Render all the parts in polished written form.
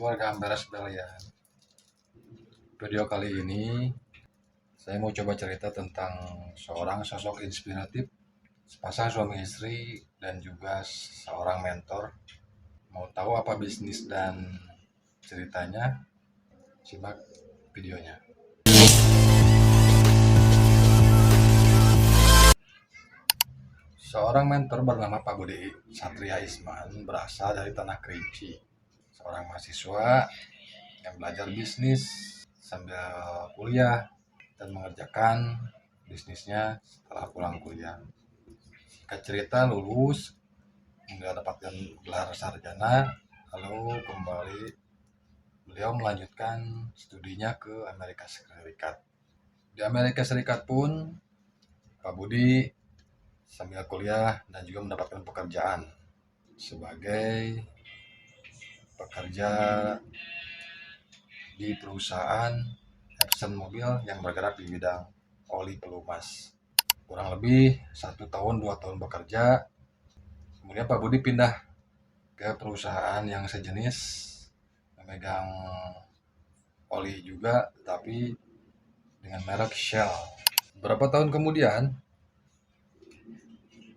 keluarga Amberes sekalian. Video kali ini saya mau coba cerita tentang seorang sosok inspiratif, sepasang suami istri dan juga seorang mentor. Mau tahu apa bisnis dan ceritanya? Simak videonya. Seorang mentor bernama Pak Budi Satria Isman berasal dari Tanah Kerinci. Seorang mahasiswa yang belajar bisnis sambil kuliah dan mengerjakan bisnisnya setelah pulang kuliah. Singkat cerita, lulus, mendapatkan gelar sarjana, lalu kembali beliau melanjutkan studinya ke Amerika Serikat. Di Amerika Serikat pun Pak Budi sambil kuliah dan juga mendapatkan pekerjaan sebagai pekerja di perusahaan Epson Mobil yang bergerak di bidang oli pelumas. Kurang lebih 1 tahun 2 tahun bekerja, kemudian Pak Budi pindah ke perusahaan yang sejenis, memegang oli juga tapi dengan merek Shell. Beberapa tahun kemudian,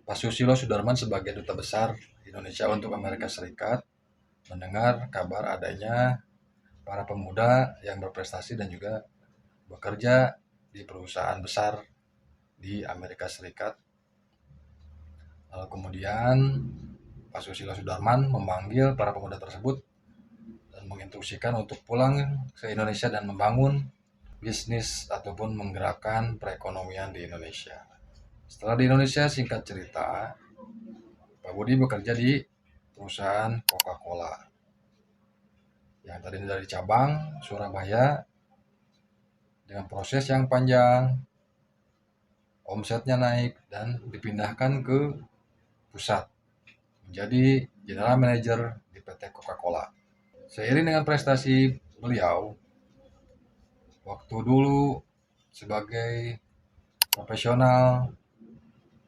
Pak Susilo Sudarman sebagai duta besar Indonesia untuk Amerika Serikat mendengar kabar adanya para pemuda yang berprestasi dan juga bekerja di perusahaan besar di Amerika Serikat. Lalu kemudian Pak Susilo Sudarman memanggil para pemuda tersebut dan menginstruksikan untuk pulang ke Indonesia dan membangun bisnis ataupun menggerakkan perekonomian di Indonesia. Setelah di Indonesia, singkat cerita, Pak Budi bekerja di perusahaan Coca-Cola yang tadinya dari cabang Surabaya. Dengan proses yang panjang, omsetnya naik dan dipindahkan ke pusat menjadi General Manager di PT Coca-Cola. Seiring dengan prestasi beliau waktu dulu sebagai profesional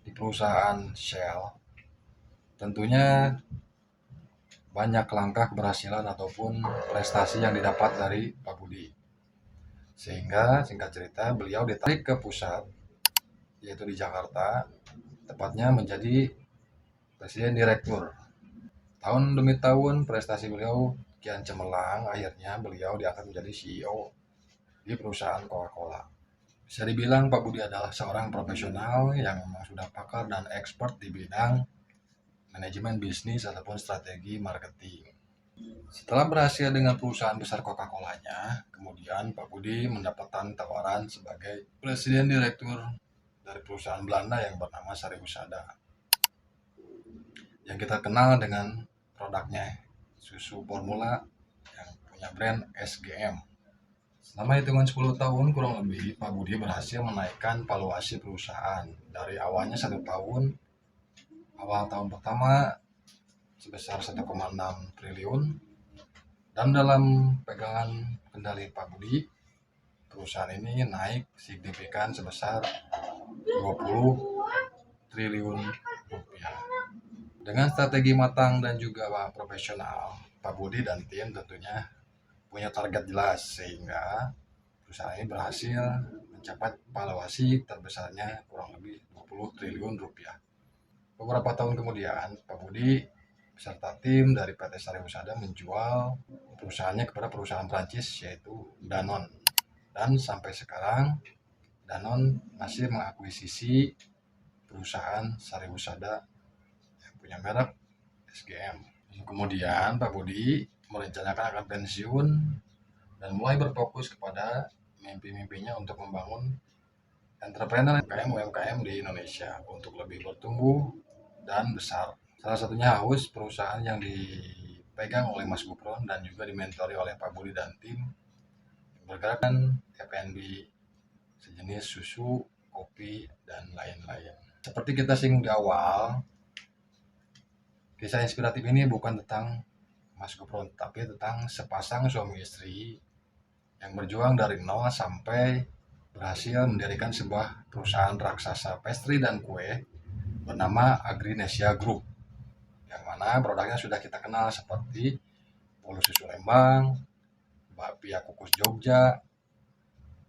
di perusahaan Shell, tentunya banyak langkah keberhasilan ataupun prestasi yang didapat dari Pak Budi. Sehingga singkat cerita beliau ditarik ke pusat, yaitu di Jakarta, tepatnya menjadi presiden direktur. Tahun demi tahun prestasi beliau kian cemerlang, akhirnya beliau diangkat menjadi CEO di perusahaan Coca-Cola. Bisa dibilang Pak Budi adalah seorang profesional yang memang sudah pakar dan expert di bidang manajemen bisnis ataupun strategi marketing. Setelah berhasil dengan perusahaan besar Coca-Colanya, kemudian Pak Budi mendapatkan tawaran sebagai presiden direktur dari perusahaan Belanda yang bernama Sari Husada, yang kita kenal dengan produknya susu formula yang punya brand SGM. Selama hitungan 10 tahun kurang lebih, Pak Budi berhasil menaikkan valuasi perusahaan dari awalnya 1 tahun, awal tahun pertama sebesar 1,6 triliun, dan dalam pegangan kendali Pak Budi, perusahaan ini naik signifikan sebesar 20 triliun rupiah. Dengan strategi matang dan juga profesional, Pak Budi dan tim tentunya punya target jelas sehingga perusahaan ini berhasil mencapai valuasi terbesarnya kurang lebih 20 triliun rupiah. Beberapa tahun kemudian, Pak Budi beserta tim dari PT Sari Husada menjual perusahaannya kepada perusahaan Prancis yaitu Danone. Dan sampai sekarang Danone masih mengakuisisi perusahaan Sari Husada yang punya merek SGM. Kemudian Pak Budi merencanakan akan pensiun dan mulai berfokus kepada mimpi-mimpinya untuk membangun entrepreneur UMKM di Indonesia untuk lebih bertumbuh dan besar. Salah satunya Haus, perusahaan yang dipegang oleh Mas Gufron dan juga dimentori oleh Pak Budi dan tim, bergerak dengan F&B sejenis susu, kopi, dan lain-lain. Seperti kita singgung di awal, kisah inspiratif ini bukan tentang Mas Gufron, tapi tentang sepasang suami istri yang berjuang dari nol sampai berhasil mendirikan sebuah perusahaan raksasa pastry dan kue bernama Agrinesia Group, yang mana produknya sudah kita kenal seperti Bolu Susu Lembang, Bakpia Kukus Jogja,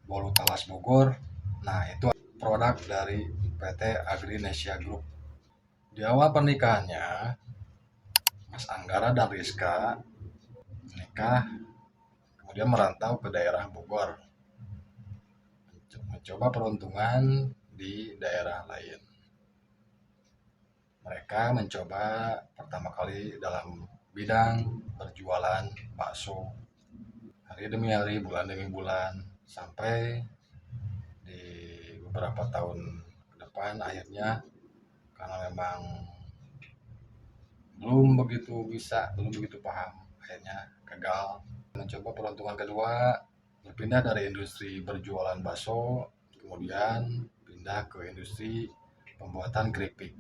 Bolu Talas Bogor. Nah, itu produk dari PT Agrinesia Group. Di awal pernikahannya, Mas Anggara dan Rizka menikah, kemudian merantau ke daerah Bogor, mencoba peruntungan di daerah lain. Mereka mencoba pertama kali dalam bidang berjualan bakso, hari demi hari, bulan demi bulan, sampai di beberapa tahun ke depan akhirnya karena memang belum begitu paham, akhirnya gagal. Mencoba peruntungan kedua, berpindah dari industri berjualan bakso, kemudian pindah ke industri pembuatan keripik,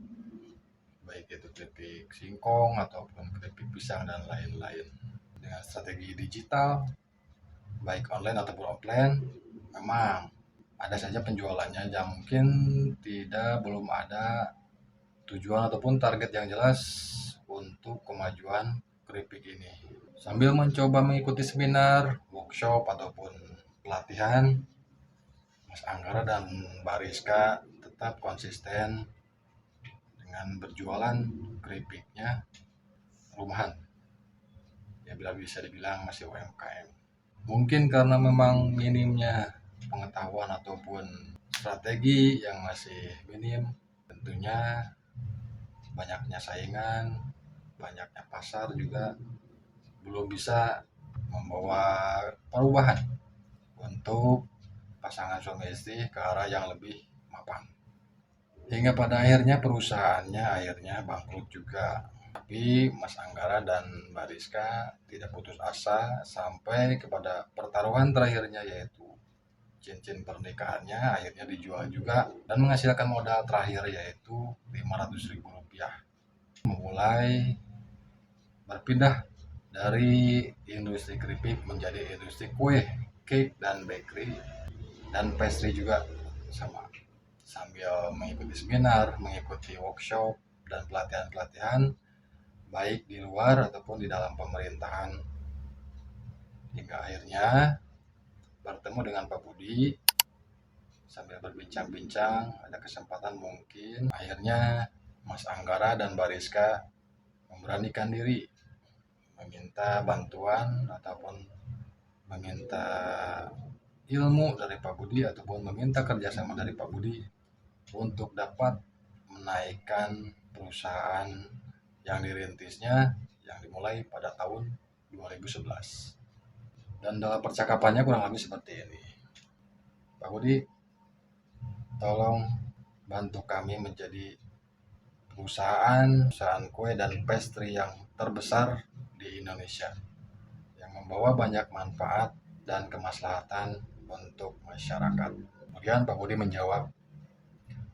baik itu keripik singkong ataupun keripik pisang dan lain-lain. Dengan strategi digital, baik online ataupun offline, memang ada saja penjualannya yang mungkin belum ada tujuan ataupun target yang jelas untuk kemajuan keripik ini. Sambil mencoba mengikuti seminar, workshop ataupun pelatihan, Mas Anggara dan Mbak Rizka tetap konsisten dengan berjualan keripiknya rumahan. Ya bila bisa dibilang masih UMKM. Mungkin karena memang minimnya pengetahuan ataupun strategi yang masih minim, tentunya banyaknya saingan, banyaknya pasar juga belum bisa membawa perubahan untuk pasangan suami istri ke arah yang lebih mapan. Hingga pada akhirnya perusahaannya bangkrut juga. Tapi Mas Anggara dan Mbak Rizka tidak putus asa sampai kepada pertaruhan terakhirnya, yaitu cincin pernikahannya akhirnya dijual juga dan menghasilkan modal terakhir yaitu Rp500.000. Memulai berpindah dari industri keripik menjadi industri kue, cake dan bakery dan pastry juga sama. Sambil mengikuti seminar, mengikuti workshop dan pelatihan-pelatihan baik di luar ataupun di dalam pemerintahan, hingga akhirnya bertemu dengan Pak Budi. Sambil berbincang-bincang, ada kesempatan mungkin akhirnya Mas Anggara dan Mbak Rizka memberanikan diri meminta bantuan ataupun meminta ilmu dari Pak Budi ataupun meminta kerjasama dari Pak Budi untuk dapat menaikkan perusahaan yang dirintisnya yang dimulai pada tahun 2011. Dan dalam percakapannya kurang lebih seperti ini. Pak Budi, tolong bantu kami menjadi perusahaan kue dan pastry yang terbesar di Indonesia, yang membawa banyak manfaat dan kemaslahatan untuk masyarakat. Kemudian Pak Budi menjawab,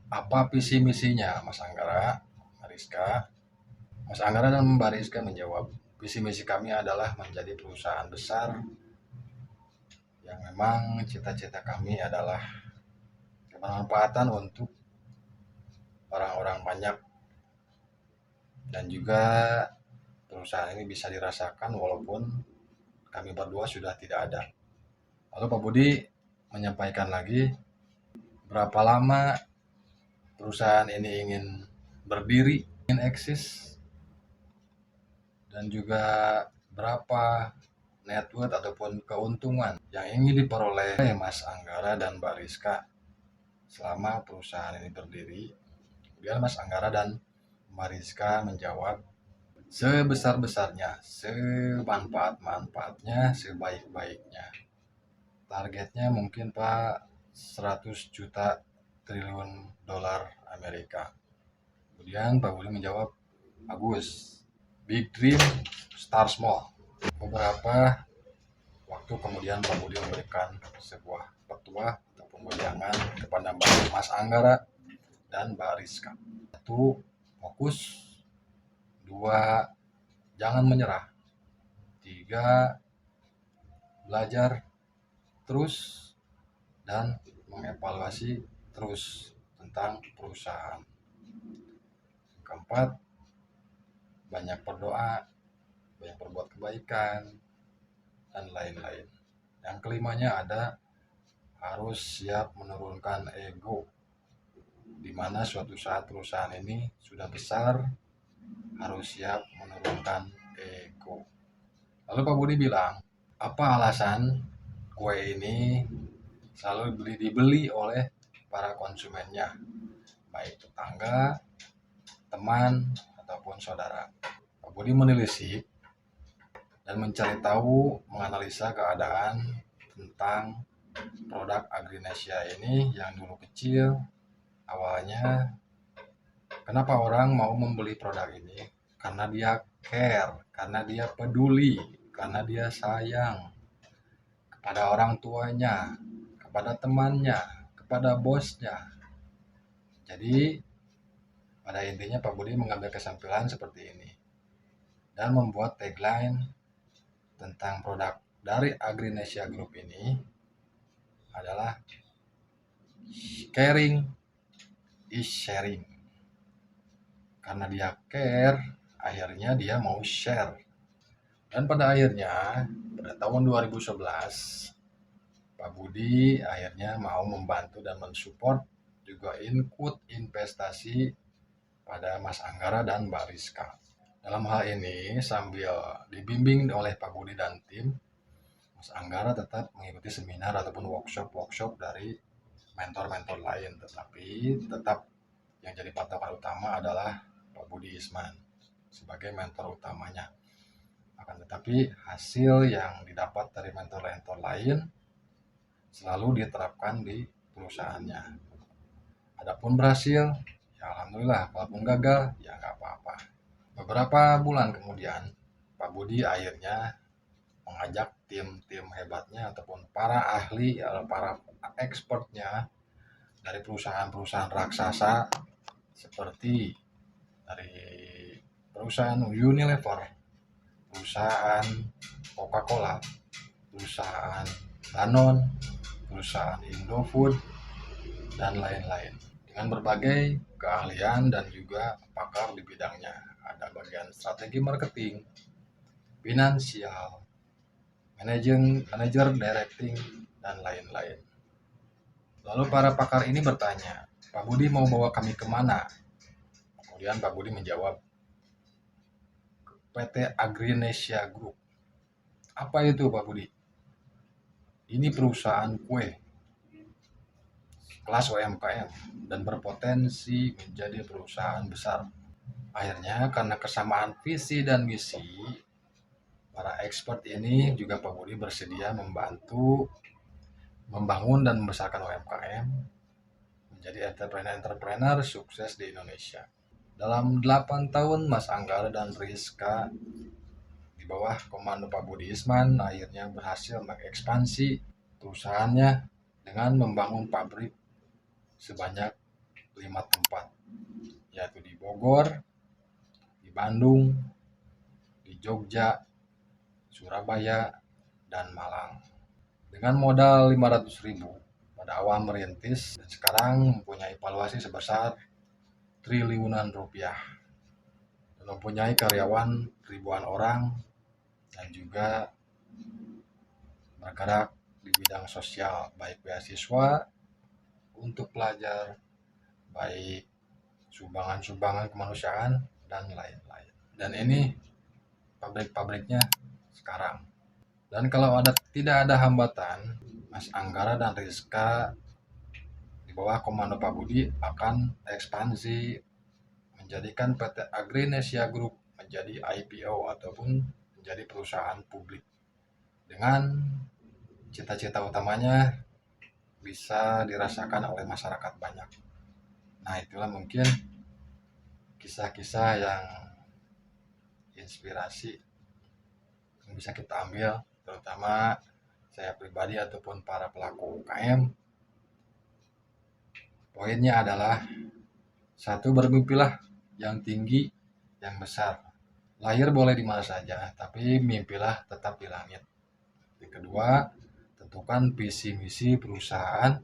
apa visi misinya Mas Anggara, Mariska? Mas Anggara dan Mbak Rizka menjawab, visi misi kami adalah menjadi perusahaan besar yang memang cita-cita kami adalah kebermanfaatan untuk orang-orang banyak dan juga perusahaan ini bisa dirasakan walaupun kami berdua sudah tidak ada. Lalu Pak Budi menyampaikan lagi, berapa lama perusahaan ini ingin berdiri, ingin eksis, dan juga berapa net worth ataupun keuntungan yang ingin diperoleh Mas Anggara dan Mbak Rizka selama perusahaan ini berdiri. Kemudian Mas Anggara dan Mbak Rizka menjawab, sebesar-besarnya, semanfaat-manfaatnya, sebaik-baiknya. Targetnya mungkin Pak 100 juta triliun dolar Amerika. Kemudian Pak Budi menjawab, bagus, big dream, start small. Beberapa waktu kemudian Pak Budi memberikan sebuah petua ataupun wejangan kepada Mas Anggara dan Mbak Rizka. 1. Fokus. 2. Jangan menyerah. 3. Belajar terus dan mengevaluasi terus tentang perusahaan. 4. Banyak berdoa banyak berbuat kebaikan, dan lain-lain. Yang kelimanya ada harus siap menurunkan ego, di mana suatu saat perusahaan ini sudah besar, harus siap menurunkan ego. Lalu Pak Budi bilang, apa alasan kue ini selalu dibeli oleh para konsumennya, baik tetangga, teman, ataupun saudara? Pak Budi menelisik dan mencari tahu, menganalisa keadaan tentang produk Agrinesia ini yang dulu kecil. Awalnya, kenapa orang mau membeli produk ini? Karena dia care, karena dia peduli, karena dia sayang kepada orang tuanya, kepada temannya, kepada bosnya. Jadi, pada intinya Pak Budi mengambil kesimpulan seperti ini dan membuat tagline tentang produk dari Agrinesia Group ini adalah caring is sharing. Karena dia care, akhirnya dia mau share. Dan pada akhirnya, pada tahun 2011, Pak Budi akhirnya mau membantu dan mensupport juga ikut investasi pada Mas Anggara dan Mbak Rizka. Dalam hal ini, sambil dibimbing oleh Pak Budi dan tim, Mas Anggara tetap mengikuti seminar ataupun workshop dari mentor-mentor lain, tetapi tetap yang jadi patokan utama adalah Pak Budi Isman sebagai mentor utamanya. Akan tetapi hasil yang didapat dari mentor-mentor lain selalu diterapkan di perusahaannya. Adapun berhasil, ya alhamdulillah. Kalaupun gagal, ya nggak apa-apa. Beberapa bulan kemudian, Pak Budi akhirnya mengajak tim-tim hebatnya ataupun para ahli, para expertnya dari perusahaan-perusahaan raksasa seperti dari perusahaan Unilever, perusahaan Coca-Cola, perusahaan Danone, perusahaan Indofood, dan lain-lain. Dengan berbagai keahlian dan juga pakar di bidangnya. Ada bagian strategi marketing, finansial, manajer directing, dan lain-lain. Lalu para pakar ini bertanya, Pak Budi mau bawa kami kemana? Kemudian Pak Budi menjawab, PT Agrinesia Group. Apa itu Pak Budi? Ini perusahaan kue kelas UMKM dan berpotensi menjadi perusahaan besar. Akhirnya karena kesamaan visi dan misi, para expert ini juga Pak Budi bersedia membantu membangun dan membesarkan UMKM menjadi entrepreneur sukses di Indonesia. Dalam 8 tahun Mas Anggara dan Rizka di bawah komando Pak Budi Isman akhirnya berhasil mengekspansi perusahaannya dengan membangun pabrik sebanyak 5 tempat, yaitu di Bogor, di Bandung, di Jogja, Surabaya, dan Malang. Dengan modal 500.000 pada awal merintis, dan sekarang mempunyai valuasi sebesar triliunan rupiah, dan mempunyai karyawan ribuan orang, dan juga bergerak di bidang sosial, baik beasiswa untuk pelajar, baik sumbangan-sumbangan kemanusiaan, dan lain-lain. Dan ini pabrik-pabriknya sekarang. Dan kalau tidak ada hambatan, Mas Anggara dan Rizka di bawah komando Pak Budi akan ekspansi menjadikan PT Agrinesia Group menjadi IPO ataupun menjadi perusahaan publik dengan cita-cita utamanya bisa dirasakan oleh masyarakat banyak. Nah, itulah mungkin kisah-kisah yang inspirasi yang bisa kita ambil, terutama saya pribadi ataupun para pelaku UKM. Poinnya adalah, satu, bermimpilah yang tinggi, yang besar. Lahir boleh di mana saja, tapi mimpilah tetap di langit. Yang kedua, tentukan visi misi perusahaan.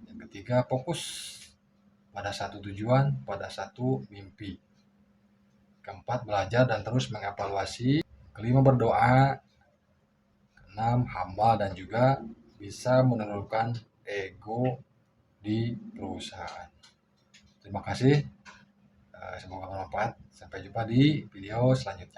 Yang ketiga, fokus pada satu tujuan, pada satu mimpi. Keempat, belajar dan terus mengevaluasi kelima berdoa, keenam hamba, dan juga bisa menurunkan ego di perusahaan. Terima kasih, semoga bermanfaat. Sampai jumpa di video selanjutnya.